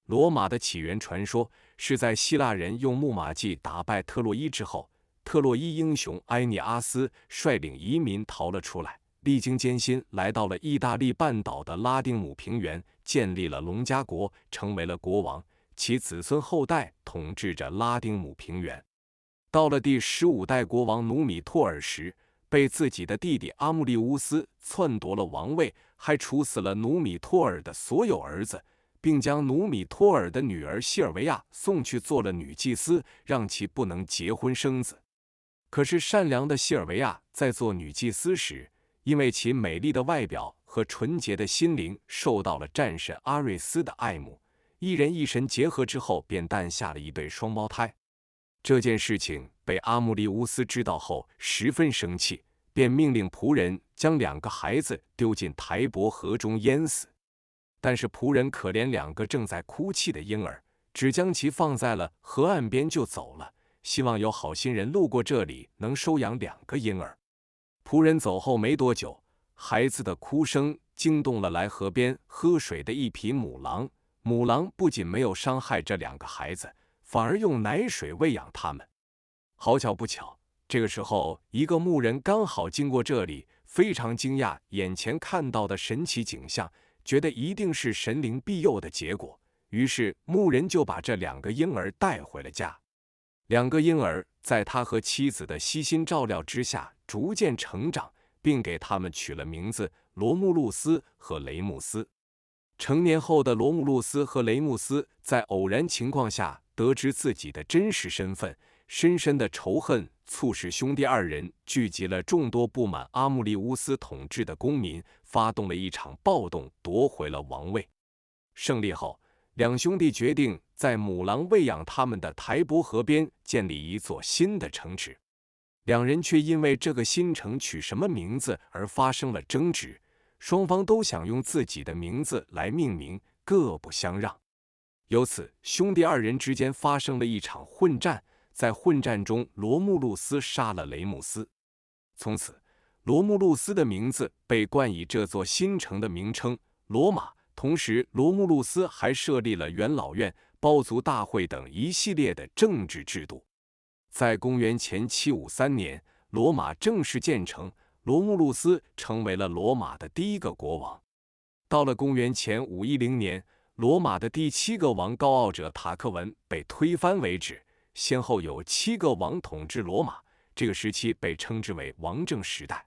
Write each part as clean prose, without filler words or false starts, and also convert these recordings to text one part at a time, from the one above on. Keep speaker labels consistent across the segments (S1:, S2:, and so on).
S1: 罗马的起源传说是在希腊人用木马计打败特洛伊之后，特洛伊英雄埃涅阿斯率领移民逃了出来，历经艰辛来到了意大利半岛的拉丁姆平原，建立了隆加国，成为了国王，其子孙后代统治着拉丁姆平原。到了第15代国王努米托尔时，被自己的弟弟阿穆利乌斯篡夺了王位，还处死了努米托尔的所有儿子，并将努米托尔的女儿西尔维亚送去做了女祭司，让其不能结婚生子。可是善良的西尔维亚在做女祭司时，因为其美丽的外表和纯洁的心灵受到了战神阿瑞斯的爱慕，一人一神结合之后便诞下了一对双胞胎。这件事情被阿穆利乌斯知道后十分生气，便命令仆人将2个孩子丢进台伯河中淹死。但是仆人可怜2个正在哭泣的婴儿，只将其放在了河岸边就走了，希望有好心人路过这里能收养2个婴儿。仆人走后没多久，孩子的哭声惊动了来河边喝水的一匹母狼，母狼不仅没有伤害这2个孩子，反而用奶水喂养他们。好巧不巧，这个时候一个牧人刚好经过这里，非常惊讶眼前看到的神奇景象，觉得一定是神灵庇佑的结果，于是牧人就把这2个婴儿带回了家。2个婴儿在他和妻子的悉心照料之下逐渐成长，并给他们取了名字罗慕路斯和雷穆斯。成年后的罗慕路斯和雷穆斯在偶然情况下得知自己的真实身份，深深的仇恨促使兄弟2人聚集了众多不满阿穆利乌斯统治的公民，发动了一场暴动，夺回了王位。胜利后，2兄弟决定在母狼喂养他们的台伯河边建立一座新的城池。2人却因为这个新城取什么名字而发生了争执，双方都想用自己的名字来命名，各不相让。由此，兄弟2人之间发生了一场混战，在混战中，罗慕路斯杀了雷穆斯。从此，罗慕路斯的名字被冠以这座新城的名称罗马。同时，罗慕路斯还设立了元老院、包族大会等一系列的政治制度。在公元前753年，罗马正式建成，罗慕路斯成为了罗马的第1个国王。到了公元前510年，罗马的第7个王高傲者塔克文被推翻为止，先后有7个王统治罗马，这个时期被称之为王政时代。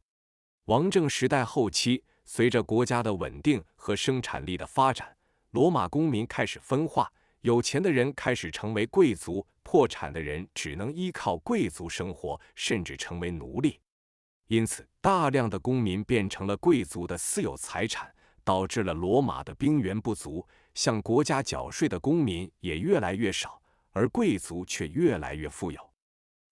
S1: 王政时代后期，随着国家的稳定和生产力的发展，罗马公民开始分化，有钱的人开始成为贵族，破产的人只能依靠贵族生活，甚至成为奴隶。因此，大量的公民变成了贵族的私有财产，导致了罗马的兵源不足，向国家缴税的公民也越来越少，而贵族却越来越富有。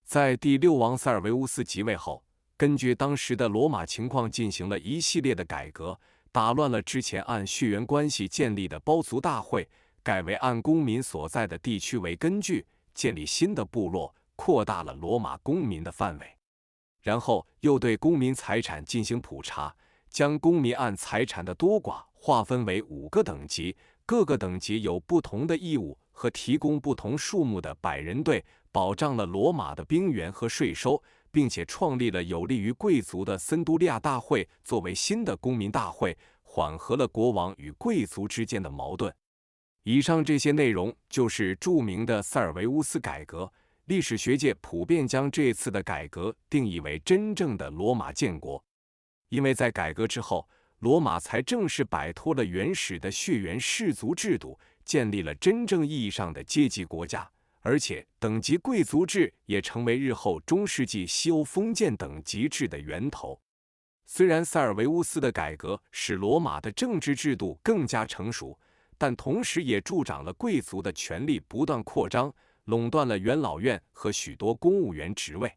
S1: 在第6王塞尔维乌斯即位后，根据当时的罗马情况进行了一系列的改革，打乱了之前按血缘关系建立的包族大会，改为按公民所在的地区为根据，建立新的部落，扩大了罗马公民的范围。然后又对公民财产进行普查，将公民按财产的多寡划分为5个等级，各个等级有不同的义务和提供不同数目的百人队，保障了罗马的兵源和税收，并且创立了有利于贵族的森都利亚大会作为新的公民大会，缓和了国王与贵族之间的矛盾。以上这些内容就是著名的塞尔维乌斯改革，历史学界普遍将这次的改革定义为真正的罗马建国。因为在改革之后，罗马才正式摆脱了原始的血缘氏族制度，建立了真正意义上的阶级国家，而且等级贵族制也成为日后中世纪西欧封建等级制的源头。虽然塞尔维乌斯的改革使罗马的政治制度更加成熟，但同时也助长了贵族的权力不断扩张，垄断了元老院和许多公务员职位。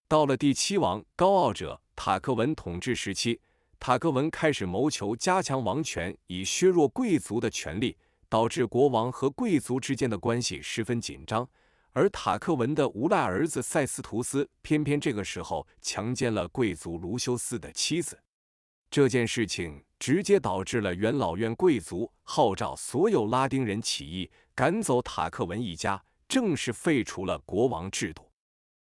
S1: 到了第7王高傲者塔克文统治时期，塔克文开始谋求加强王权，以削弱贵族的权力，导致国王和贵族之间的关系十分紧张。而塔克文的无赖儿子塞斯图斯偏偏这个时候强奸了贵族卢修斯的妻子。这件事情直接导致了元老院贵族号召所有拉丁人起义，赶走塔克文一家，正式废除了国王制度。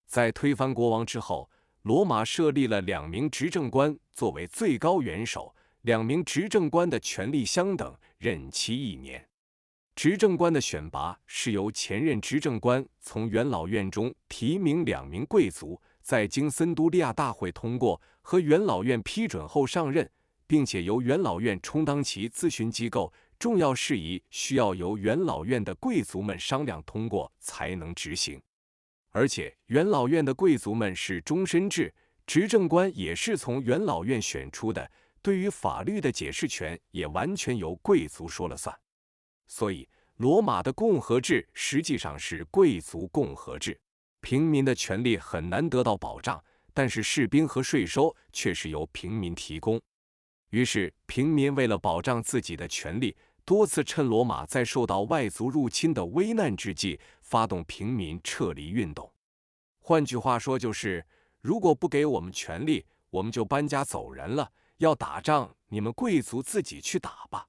S1: 在推翻国王之后，罗马设立了2名执政官作为最高元首，2名执政官的权力相等，任期1年。执政官的选拔是由前任执政官从元老院中提名2名贵族，在经森都利亚大会通过和元老院批准后上任，并且由元老院充当其咨询机构，重要事宜需要由元老院的贵族们商量通过才能执行。而且元老院的贵族们是终身制，执政官也是从元老院选出的，对于法律的解释权也完全由贵族说了算。所以罗马的共和制实际上是贵族共和制，平民的权利很难得到保障，但是士兵和税收却是由平民提供。于是平民为了保障自己的权利，多次趁罗马在受到外族入侵的危难之际，发动平民撤离运动。换句话说就是，如果不给我们权利，我们就搬家走人了，要打仗，你们贵族自己去打吧。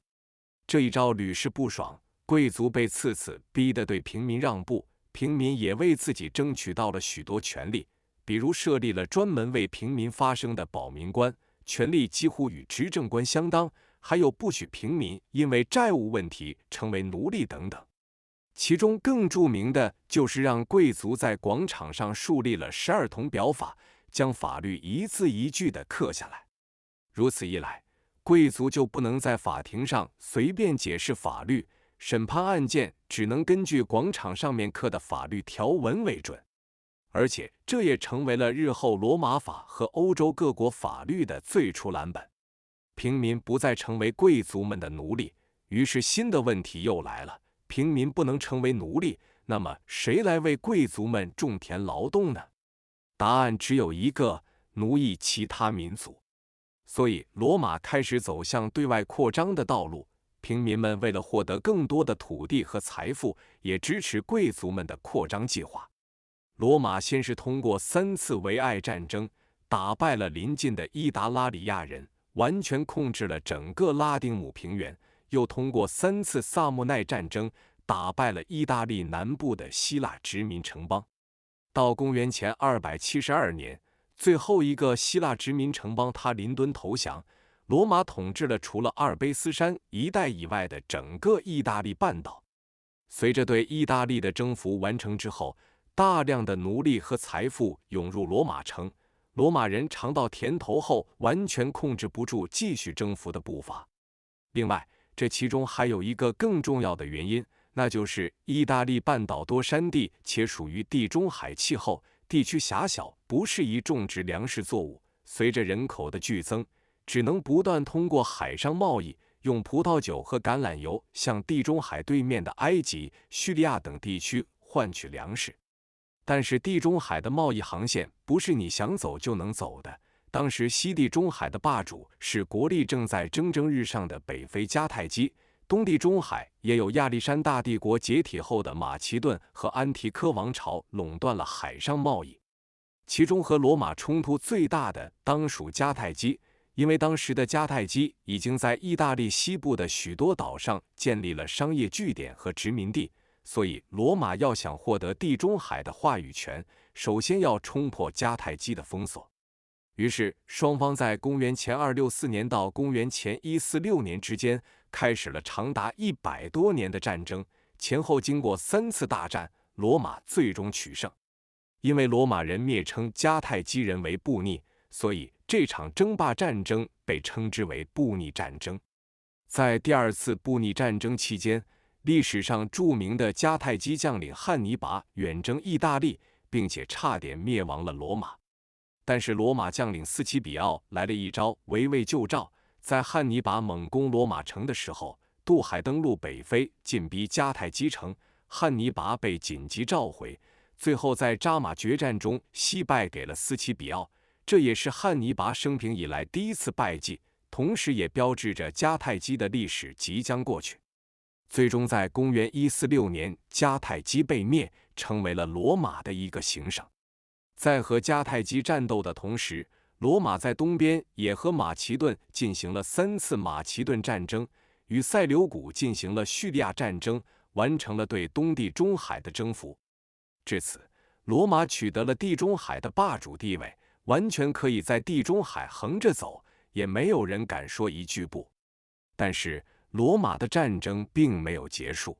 S1: 这一招屡试不爽，贵族被次次逼得对平民让步，平民也为自己争取到了许多权利，比如设立了专门为平民发声的保民官，权力几乎与执政官相当，还有不许平民因为债务问题成为奴隶等等。其中更著名的就是让贵族在广场上树立了12铜表法，将法律一字一句地刻下来。如此一来，贵族就不能在法庭上随便解释法律，审判案件只能根据广场上面刻的法律条文为准。而且这也成为了日后罗马法和欧洲各国法律的最初蓝本。平民不再成为贵族们的奴隶，于是新的问题又来了，平民不能成为奴隶，那么谁来为贵族们种田劳动呢？答案只有一个，奴役其他民族。所以罗马开始走向对外扩张的道路，平民们为了获得更多的土地和财富，也支持贵族们的扩张计划。罗马先是通过3次维埃战争打败了邻近的伊达拉里亚人，完全控制了整个拉丁姆平原，又通过3次萨莫奈战争打败了意大利南部的希腊殖民城邦。到公元前272年，最后一个希腊殖民城邦他林敦投降，罗马统治了除了阿尔卑斯山一带以外的整个意大利半岛。随着对意大利的征服完成之后，大量的奴隶和财富涌入罗马城，罗马人尝到甜头后，完全控制不住继续征服的步伐。另外，这其中还有一个更重要的原因，那就是意大利半岛多山地，且属于地中海气候，地区狭小，不适宜种植粮食作物。随着人口的剧增，只能不断通过海上贸易，用葡萄酒和橄榄油向地中海对面的埃及、叙利亚等地区换取粮食。但是地中海的贸易航线不是你想走就能走的。当时西地中海的霸主是国力正在蒸蒸日上的北非迦太基，东地中海也有亚历山大帝国解体后的马其顿和安提柯王朝垄断了海上贸易。其中和罗马冲突最大的当属迦太基，因为当时的迦太基已经在意大利西部的许多岛上建立了商业据点和殖民地，所以罗马要想获得地中海的话语权，首先要冲破迦太基的封锁。于是双方在公元前264年到公元前146年之间开始了长达100多年的战争，前后经过3次大战，罗马最终取胜。因为罗马人蔑称迦太基人为布匿，所以这场争霸战争被称之为布匿战争。在第2次布匿战争期间，历史上著名的迦太基将领汉尼拔远征意大利，并且差点灭亡了罗马。但是罗马将领斯奇比奥来了一招围魏救赵，在汉尼拔猛攻罗马城的时候，渡海登陆北非，进逼迦太基城，汉尼拔被紧急召回，最后在扎马决战中惜败给了斯奇比奥，这也是汉尼拔生平以来第1次败绩，同时也标志着迦太基的历史即将过去。最终在公元146年，迦太基被灭，成为了罗马的一个行省。在和迦太基战斗的同时，罗马在东边也和马其顿进行了3次马其顿战争，与塞琉古进行了叙利亚战争，完成了对东地中海的征服。至此，罗马取得了地中海的霸主地位，完全可以在地中海横着走，也没有人敢说一句不。但是，罗马的战争并没有结束。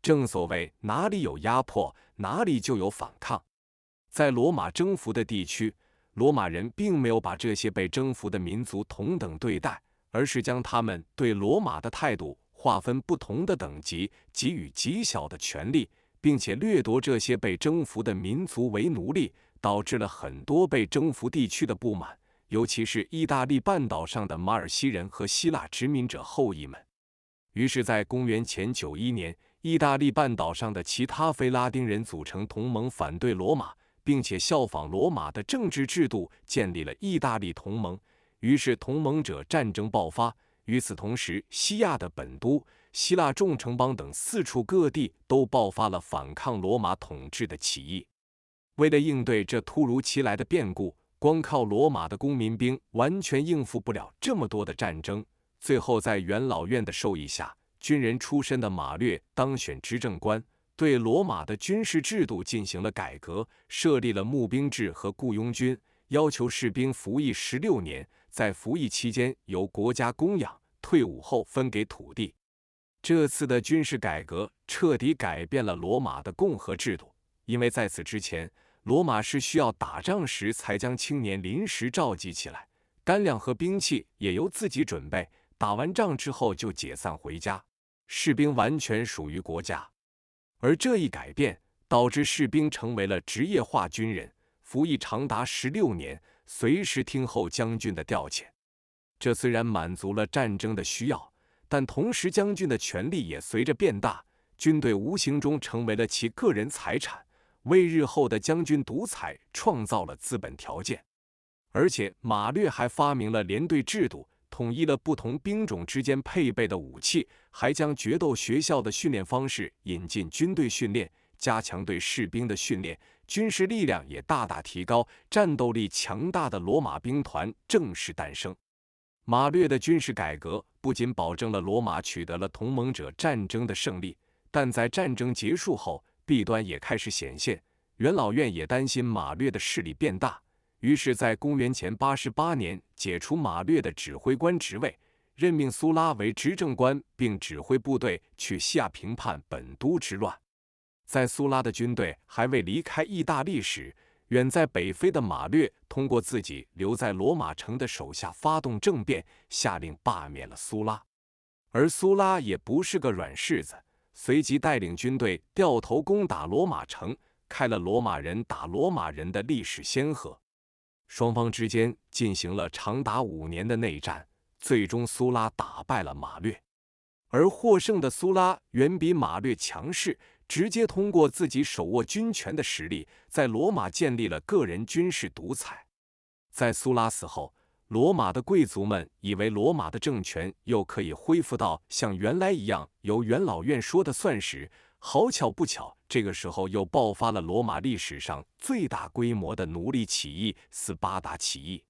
S1: 正所谓哪里有压迫，哪里就有反抗。在罗马征服的地区，罗马人并没有把这些被征服的民族同等对待，而是将他们对罗马的态度划分不同的等级，给予极小的权利，并且掠夺这些被征服的民族为奴隶，导致了很多被征服地区的不满，尤其是意大利半岛上的马尔西人和希腊殖民者后裔们。于是在公元前91年，意大利半岛上的其他非拉丁人组成同盟反对罗马，并且效仿罗马的政治制度建立了意大利同盟。于是同盟者战争爆发。与此同时，西亚的本都、希腊众城邦等四处各地都爆发了反抗罗马统治的起义。为了应对这突如其来的变故，光靠罗马的公民兵完全应付不了这么多的战争。最后在元老院的授意下，军人出身的马略当选执政官，对罗马的军事制度进行了改革，设立了募兵制和雇佣军，要求士兵服役16年，在服役期间由国家供养，退伍后分给土地。这次的军事改革彻底改变了罗马的共和制度，因为在此之前，罗马是需要打仗时才将青年临时召集起来，干粮和兵器也由自己准备，打完仗之后就解散回家，士兵完全属于国家。而这一改变导致士兵成为了职业化军人，服役长达16年，随时听候将军的调遣。这虽然满足了战争的需要，但同时将军的权力也随着变大，军队无形中成为了其个人财产，为日后的将军独裁创造了资本条件。而且马略还发明了连队制度，统一了不同兵种之间配备的武器，还将决斗学校的训练方式引进军队训练，加强对士兵的训练，军事力量也大大提高，战斗力强大的罗马兵团正式诞生。马略的军事改革不仅保证了罗马取得了同盟者战争的胜利，但在战争结束后，弊端也开始显现。元老院也担心马略的势力变大，于是在公元前88年解除马略的指挥官职位，任命苏拉为执政官，并指挥部队去西亚平叛本都之乱。在苏拉的军队还未离开意大利时，远在北非的马略通过自己留在罗马城的手下发动政变，下令罢免了苏拉。而苏拉也不是个软柿子，随即带领军队掉头攻打罗马城，开了罗马人打罗马人的历史先河。双方之间进行了长达5年的内战，最终苏拉打败了马略。而获胜的苏拉远比马略强势，直接通过自己手握军权的实力，在罗马建立了个人军事独裁。在苏拉死后，罗马的贵族们以为罗马的政权又可以恢复到像原来一样由元老院说的算时，好巧不巧，这个时候又爆发了罗马历史上最大规模的奴隶起义——斯巴达起义。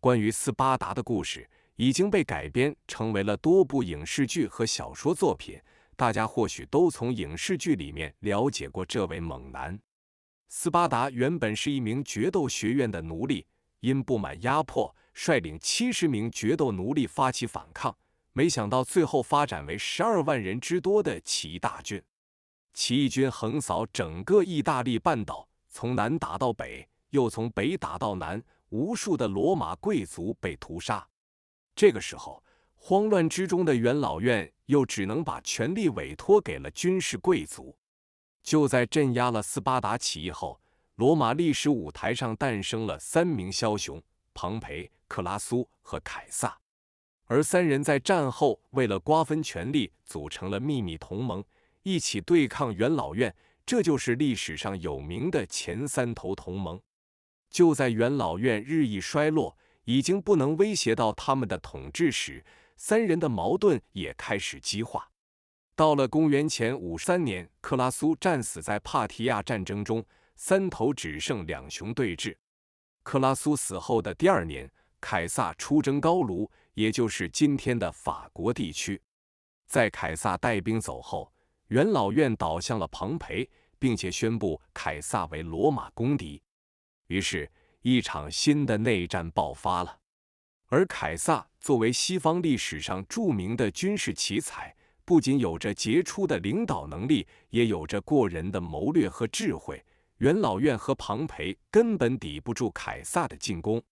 S1: 关于斯巴达的故事已经被改编成为了多部影视剧和小说作品，大家或许都从影视剧里面了解过这位猛男。斯巴达原本是一名决斗学院的奴隶，因不满压迫，率领70名决斗奴隶发起反抗，没想到最后发展为12万人之多的起义大军。起义军横扫整个意大利半岛，从南打到北，又从北打到南，无数的罗马贵族被屠杀。这个时候，慌乱之中的元老院又只能把权力委托给了军事贵族。就在镇压了斯巴达起义后，罗马历史舞台上诞生了3名枭雄：庞培、克拉苏和凯撒。而3人在战后为了瓜分权力，组成了秘密同盟，一起对抗元老院，这就是历史上有名的前3头同盟。就在元老院日益衰落，已经不能威胁到他们的统治时，3人的矛盾也开始激化。到了公元前53年，克拉苏战死在帕提亚战争中，3头只剩2雄对峙。克拉苏死后的第2年，凯撒出征高卢，也就是今天的法国地区。在凯撒带兵走后，元老院倒向了庞培，并且宣布凯撒为罗马公敌。于是，一场新的内战爆发了。而凯撒作为西方历史上著名的军事奇才，不仅有着杰出的领导能力，也有着过人的谋略和智慧。元老院和庞培根本抵不住凯撒的进攻。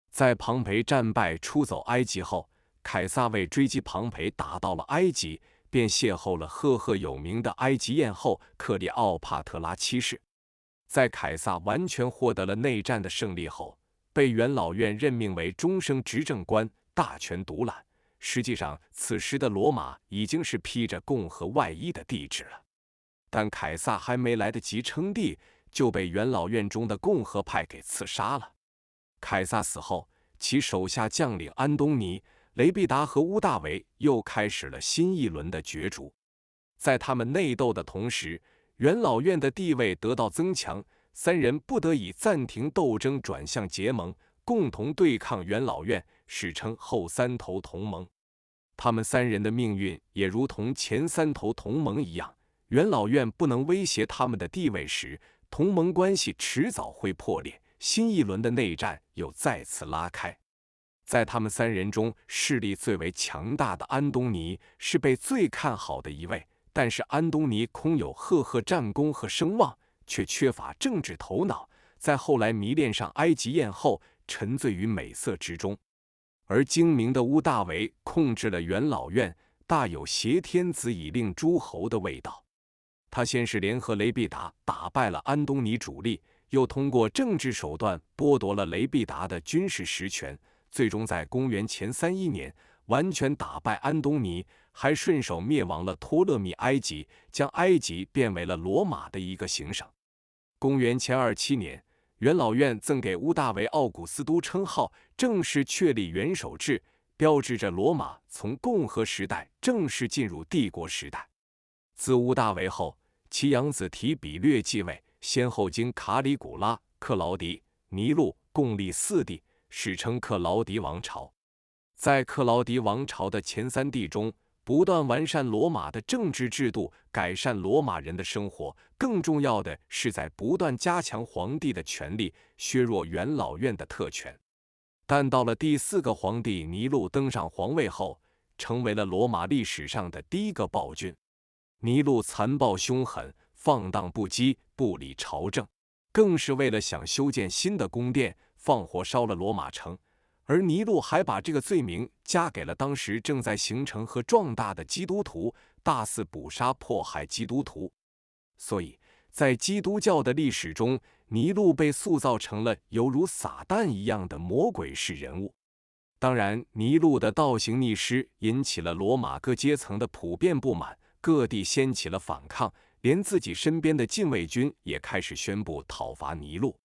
S1: 在庞培战败出走埃及后，凯撒为追击庞培打到了埃及，便邂逅了赫赫有名的埃及艳后克里奥帕特拉七世。在凯撒完全获得了内战的胜利后，被元老院任命为终生执政官，大权独揽。实际上，此时的罗马已经是披着共和外衣的帝制了。但凯撒还没来得及称帝，就被元老院中的共和派给刺杀了。凯撒死后，其手下将领安东尼、雷必达和屋大维又开始了新一轮的角逐。在他们内斗的同时，元老院的地位得到增强，三人不得已暂停斗争，转向结盟，共同对抗元老院，史称后三头同盟。他们三人的命运也如同前三头同盟一样，元老院不能威胁他们的地位时，同盟关系迟早会破裂，新一轮的内战又再次拉开。在他们三人中，势力最为强大的安东尼是被最看好的一位，但是安东尼空有赫赫战功和声望，却缺乏政治头脑，在后来迷恋上埃及艳后，沉醉于美色之中。而精明的屋大维控制了元老院，大有挟天子以令诸侯的味道。他先是联合雷必达打败了安东尼主力，又通过政治手段剥夺了雷必达的军事实权，最终在公元前31年完全打败安东尼，还顺手灭亡了托勒密埃及，将埃及变为了罗马的一个行省。公元前27年，元老院赠给屋大维奥古斯都称号，正式确立元首制，标志着罗马从共和时代正式进入帝国时代。自屋大维后，其养子提比略继位，先后经卡里古拉、克劳迪、尼禄共历4帝，史称克劳迪王朝。在克劳迪王朝的前3帝中，不断完善罗马的政治制度，改善罗马人的生活，更重要的是在不断加强皇帝的权力，削弱元老院的特权。但到了第4个皇帝尼禄登上皇位后，成为了罗马历史上的第1个暴君。尼禄残暴凶狠，放荡不羁，不理朝政，更是为了想修建新的宫殿，放火烧了罗马城。而尼禄还把这个罪名加给了当时正在形成和壮大的基督徒，大肆捕杀迫害基督徒。所以在基督教的历史中，尼禄被塑造成了犹如撒旦一样的魔鬼式人物。当然，尼禄的倒行逆施引起了罗马各阶层的普遍不满，各地掀起了反抗，连自己身边的禁卫军也开始宣布讨伐尼禄。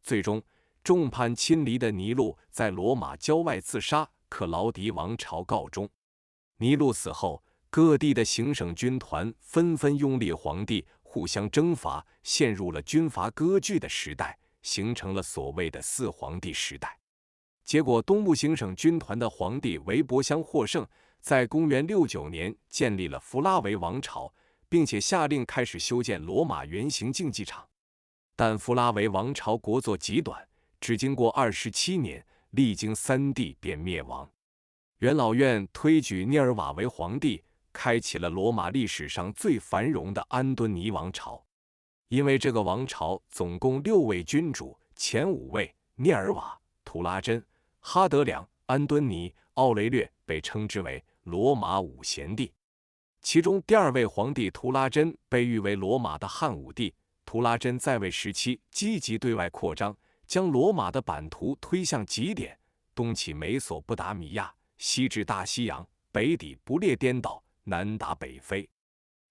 S1: 最终，众叛亲离的尼禄在罗马郊外自杀，克劳迪王朝告终。尼禄死后，各地的行省军团纷纷拥立皇帝，互相征伐，陷入了军阀割据的时代，形成了所谓的4皇帝时代。结果，东部行省军团的皇帝韦伯相获胜，在公元69年建立了弗拉维王朝，并且下令开始修建罗马圆形竞技场。但弗拉维王朝国祚极短，只经过27年，历经3帝便灭亡。元老院推举涅尔瓦为皇帝，开启了罗马历史上最繁荣的安敦尼王朝。因为这个王朝总共6位君主，前5位涅尔瓦、图拉真、哈德良、安敦尼、奥雷略被称之为罗马5贤帝。其中第2位皇帝图拉真被誉为罗马的汉武帝。图拉真在位时期积极对外扩张，将罗马的版图推向极点，东起美索不达米亚，西至大西洋，北抵不列颠岛，南达北非。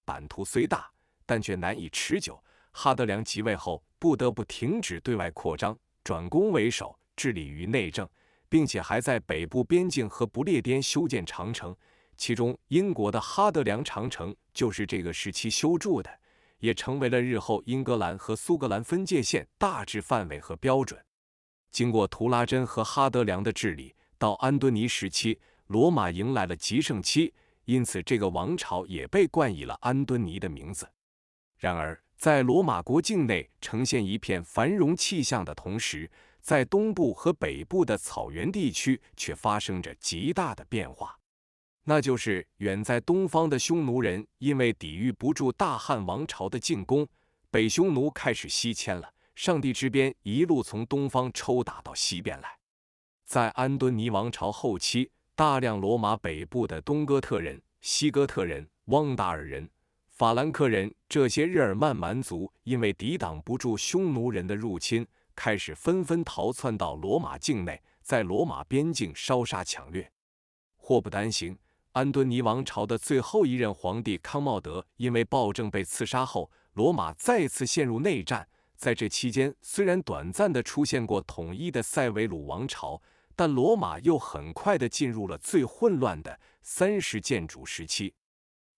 S1: 版图虽大，但却难以持久。哈德良即位后，不得不停止对外扩张，转攻为守，致力于内政，并且还在北部边境和不列颠修建长城，其中英国的哈德良长城就是这个时期修筑的，也成为了日后英格兰和苏格兰分界线大致范围和标准。经过图拉真和哈德良的治理，到安敦尼时期，罗马迎来了极盛期，因此这个王朝也被冠以了安敦尼的名字。然而，在罗马国境内呈现一片繁荣气象的同时，在东部和北部的草原地区却发生着极大的变化。那就是远在东方的匈奴人因为抵御不住大汉王朝的进攻，北匈奴开始西迁了，上帝之鞭一路从东方抽打到西边来。在安敦尼王朝后期，大量罗马北部的东哥特人、西哥特人、汪达尔人、法兰克人这些日耳曼蛮族因为抵挡不住匈奴人的入侵，开始纷纷逃窜到罗马境内，在罗马边境烧杀抢掠。祸不单行，安敦尼王朝的最后一任皇帝康茂德因为暴政被刺杀后，罗马再次陷入内战。在这期间，虽然短暂地出现过统一的塞维鲁王朝，但罗马又很快地进入了最混乱的30建主时期。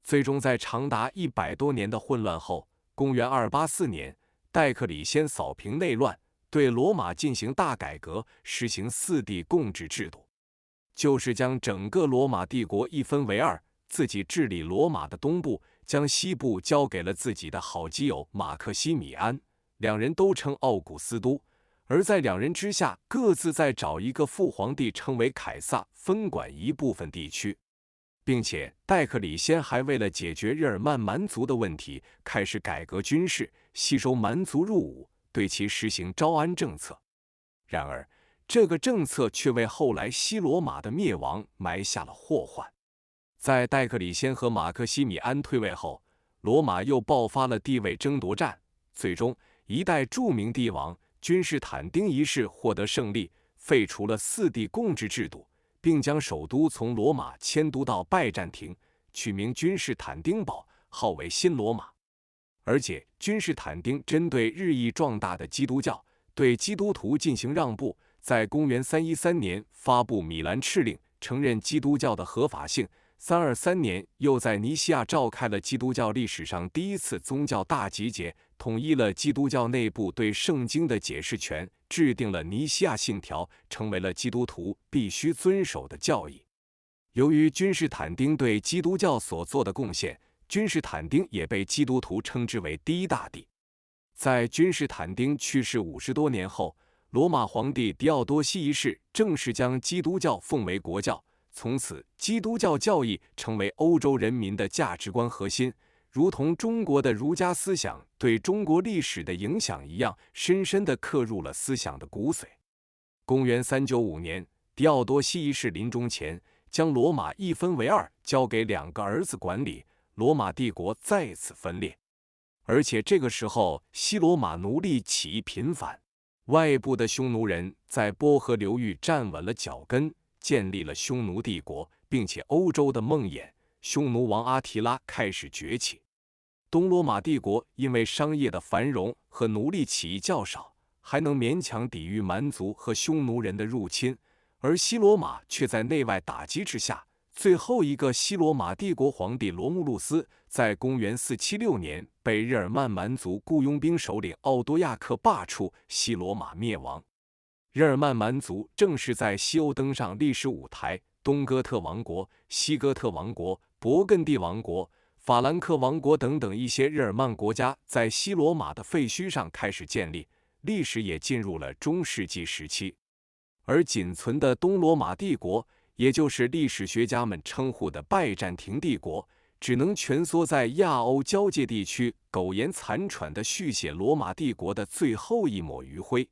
S1: 最终在长达100多年的混乱后，公元284年，戴克里先扫平内乱，对罗马进行大改革，实行4帝共治制度，就是将整个罗马帝国一分为二，自己治理罗马的东部，将西部交给了自己的好基友马克西米安，两人都称奥古斯都，而在两人之下，各自再找一个副皇帝称为凯撒，分管一部分地区。并且戴克里先还为了解决日耳曼蛮族的问题，开始改革军事，吸收蛮族入伍，对其实行招安政策。然而，这个政策却为后来西罗马的灭亡埋下了祸患。在戴克里先和马克西米安退位后，罗马又爆发了地位争夺战，最终一代著名帝王君士坦丁一世获得胜利，废除了4帝共治制度，并将首都从罗马迁都到拜占庭，取名君士坦丁堡，号为新罗马。而且君士坦丁针对日益壮大的基督教，对基督徒进行让步，在公元313年发布米兰敕令，承认基督教的合法性。323年又在尼西亚召开了基督教历史上第一次宗教大集结，统一了基督教内部对圣经的解释权，制定了尼西亚信条，成为了基督徒必须遵守的教义。由于君士坦丁对基督教所做的贡献，君士坦丁也被基督徒称之为第一大帝。在君士坦丁去世50多年后，罗马皇帝狄奥多西一世正式将基督教奉为国教，从此基督教教义成为欧洲人民的价值观核心，如同中国的儒家思想对中国历史的影响一样，深深地刻入了思想的骨髓。公元395年，狄奥多西一世临终前，将罗马一分为二，交给2个儿子管理，罗马帝国再次分裂。而且这个时候，西罗马奴隶起义频繁，外部的匈奴人在波河流域站稳了脚跟，建立了匈奴帝国，并且欧洲的梦魇匈奴王阿提拉开始崛起。东罗马帝国因为商业的繁荣和奴隶起义较少，还能勉强抵御蛮族和匈奴人的入侵，而西罗马却在内外打击之下，最后一个西罗马帝国皇帝罗慕路斯在公元476年被日耳曼蛮族雇佣兵首领奥多亚克罢黜，西罗马灭亡。日耳曼蛮族正式在西欧登上历史舞台，东哥特王国、西哥特王国、勃艮第王国、法兰克王国等等一些日耳曼国家在西罗马的废墟上开始建立，历史也进入了中世纪时期。而仅存的东罗马帝国，也就是历史学家们称呼的拜占庭帝国，只能蜷缩在亚欧交界地区，苟延残喘地续写罗马帝国的最后一抹余晖。